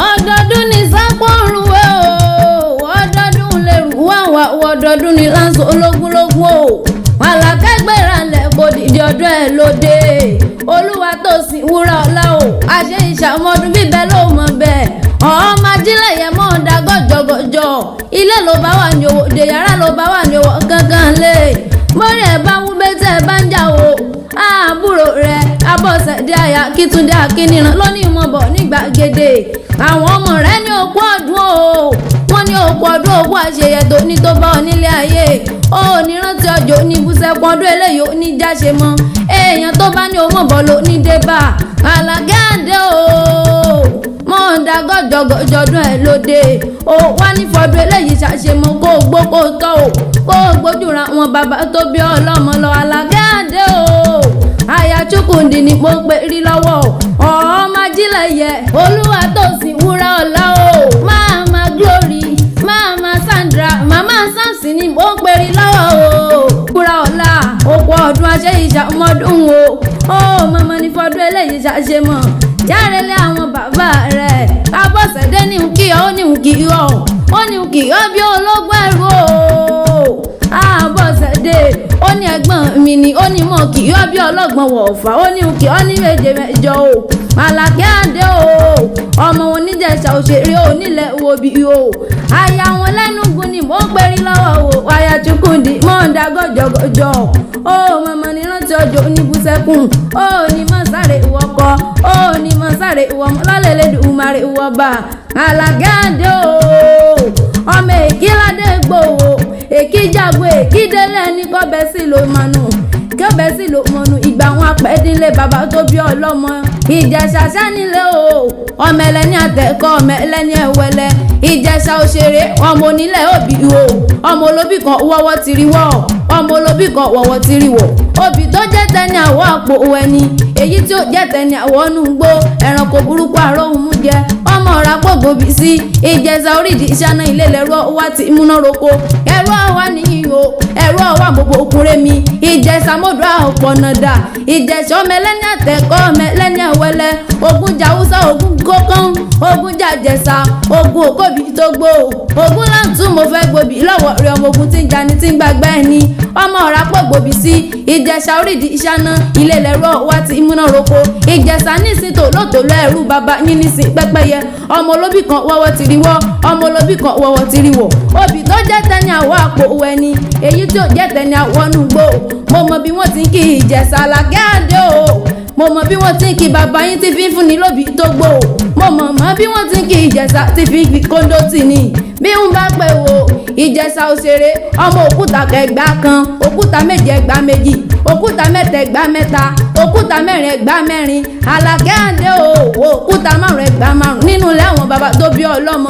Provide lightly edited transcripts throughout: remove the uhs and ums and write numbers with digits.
ọdọọdún ní sápọ̀rùwé o ọdọọdún lè rú wàwà ọdọọdún ní láǹsọ ológúnlógún o alákẹ́gbẹ̀rẹ̀ lẹ̀ kò dìde ọdún ẹ̀ lóde olúwa tó sì wúrà ọ̀la o àṣẹ ìṣàmọ́dún bíbẹ́ ló mọ̀ bẹ́ẹ̀ ọmọ ajílẹ̀ yẹn mọ̀ ń da gọ́jọ̀gọ́jọ̀ ilé ló bá wà ní owó de yàrá ló bá wà ní owó kankan lé mórí ẹ̀ bá wú bẹ́tẹ̀ ẹ̀ bá ń jà o àbúrò rẹ̀ abọ́sẹ̀dé àyà kìtúndé àkínníran lónìí mọ̀ bọ̀ ní gbàgede àwọn ọmọ rẹ̀ ní òkú ọdún o wọ́n ní òkú ọdún òkú àṣeyẹ tó ní tó bá ọ nílé ayé ó ní rántí ọjọ́ oníbùsẹ̀kùn ọdún eléyìí ó ní jáṣe mọ́ èèyàn tó bá ní òun bọ̀ ló ní débà àlàgáàdé o mọ̀ ń da gọ́jọ̀gọ́jọ̀dún ẹ̀ lóde ó wá ní fọdún eléyìí ṣàṣemọ́ kó o gbó kó o tọ́ o kó o gbójúra wọn bàbá tó bí ọlọ́mọ lọ àlàgáàdé o àyà Chukwudi ni mo pè rí lọ́wọ́ ọmọ ajílẹ̀ yẹ olúwa tó sì wúrà ọ̀la o máàmá Glory máàmá Sandra màmá Samson ni mo pè rí lọ́wọ́ o wúrà ọ̀la òkú ọdún àṣẹ ìṣàmọ́dún o màmá ní fọdún eléyìí ṣàṣemọ́ járẹlẹ àwọn bàbá rẹ̀ Abọ́sẹ̀dé ní kí ọ ní kí ọ ó ní kí ọ bí ológun ẹrú o Abọ́sẹ̀dé ó ní ẹ̀gbọ́n mi ni ó ní mọ̀ kí ọ bí ọlọ́gbọ́n wọ̀ọ̀fà ó ní kí ọ ní méje mẹ́jọ o Àlàkẹ́ Àdé o ọmọ wọn níjẹ̀ṣà òṣèré onílẹ̀ wo bí o aya wọn lẹ́nugun ni mò ń perí lọ́wọ́ o aya Chukwudi mọ̀ ń da gọ́jọ̀gọ́jọ̀ ó mọ̀mọ́ ní rántí ọjọ́ oníbùsẹ̀kùn ó ní mọ̀ sáré ìwọ́kọ́ ó ní mọ̀ sáré ìwọ́mọ́ lálẹ́lẹ́dùn umare ìwọ́ba Àlàkẹ́ Àdé o ọmọ èkìládé gbòòwò èkìjàgbó èkìdélé ní kọ́bẹ̀ sí ló mọ̀nù kọ́bẹ̀ sí ló mọ̀nù ìgbà wọn apẹ́dínlé bàbá tó bí ọlọ́mọ ìjẹ̀ṣà sánilé o ọmọ ẹlẹ́ni àtẹ̀kọ́ ọmọ ẹlẹ́ni ẹ̀wẹ́lẹ́ ìjẹ̀ṣà òṣèré ọmọ onílẹ̀ òbí o ọmọ olóbì kan wọ́wọ́ tiriwọ́ ọmọ olóbì kan wọ́wọ́ tiriwọ́ òbí tó jẹ́ tẹni àwọ̀ àpò ẹni èyí tí ó jẹ́ tẹni àwọ̀ ọ̀nù gbó ẹranko burúkú àròhùn mú jẹ ọmọ ọ̀rá pògòbí sí ìjẹ̀ṣà orídì ìṣáná ilé lẹ́rọ wá ti múná roko ẹ̀rọ àwa nìyí o ẹ̀rọ àwa gbogbo òkúnrẹ́ mi ìjẹ̀ṣà mọ́dọ̀ àpọ̀nàdà ìjẹ̀ṣà ọmọ ẹlẹ́ni àtẹ̀kọ́ ọmọ ẹlẹ́ni ẹ̀wẹ́lẹ́ ogun jà Hausa ogun kókán ogun jà Jẹ̀ṣà ogun òkòbí tó gbó ogun láǹtún mo fẹ́ gbòbí lọ́wọ́ rẹ̀ ọmọ ogun tí ń jani tí ń gbàgbá ẹni ọmọ ọ̀rá pògòbí sí ìjẹ̀ṣà orídì ìṣáná ilé lẹ́rọ wá ti múná roko ìjẹ̀ṣà nísìn tòlótòló ẹ̀rú bàbá yín nísìn pẹ́pẹ́yẹ ọmọ olóbì kan wọ́wọ́ tiriwọ́ ọmọ olóbì kan wọ́wọ́ tiriwọ́ òbí tó jẹ́ tẹ́ni àwọ̀ àpò ẹni èyí tí ó jẹ́ tẹ́ni àwọ̀ ọ̀nù gbó mo mọ bí wọ́n ti ń kí ìjẹ̀ṣà Àlàkẹ́ Àdé o mo mọ bí wọ́n ti ń kí bàbá yín tí fi ń fúnni lóbi tó gbó mo mọ̀ bí wọ́n ti ń kí ìjẹ̀ṣà tí fi ń fi kóńdó tì ní bí ń bá pè wò ìjẹ̀ṣà òṣèré ọmọ òkúta kẹgbà kan òkúta méje ẹgbà méjì òkúta mẹ́ta ẹgbà mẹ́ta òkúta mẹ́rin ẹgbà mẹ́rin Àlàkẹ́ Àdé o òkúta márùn ẹgbà márùn nínú ilé àwọn bàbá tó bí ọlọ́mọ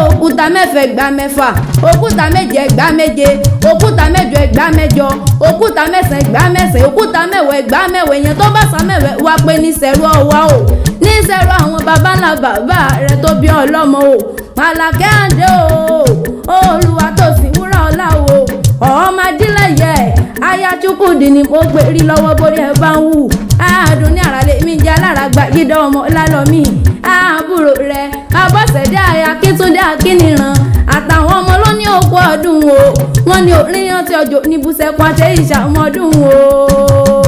òkúta mẹ́fà ẹgbà mẹ́fà òkúta méje ẹgbà méje òkúta mẹ́jọ ẹgbà mẹ́jọ òkúta mẹ́sàn ẹgbà mẹ́sàn òkúta mẹ́wàá ẹgbà mẹ́wàá èèyàn tó bá san mẹ́wàá wá pé ní sẹ́rù ọ̀wá o ní sẹ́rù àwọn baba ńlá bàbá rẹ̀ tó bí ọlọ́mọ o Àlàkẹ́ Àdé o olúwa tó sì wúrà ọlá o ọmọ ajílẹ̀ yẹ aya Chukwudi ni mo gbé rí lọ́wọ́ bórí ẹ bá ń wù àádùn ní àràlẹ̀ mi jẹ́ aláràgbà yídọ́ ọmọ lálọ́mì àbúrò rẹ̀ Abọ́sẹ̀dé àyà Kìtúndé àkínníran àtàwọn ọmọ ló ní òkú ọdún o wọ́n ní oríyàn tí ọjọ́ níbùsẹ̀kùn àṣẹ ìṣàmọ́dún o.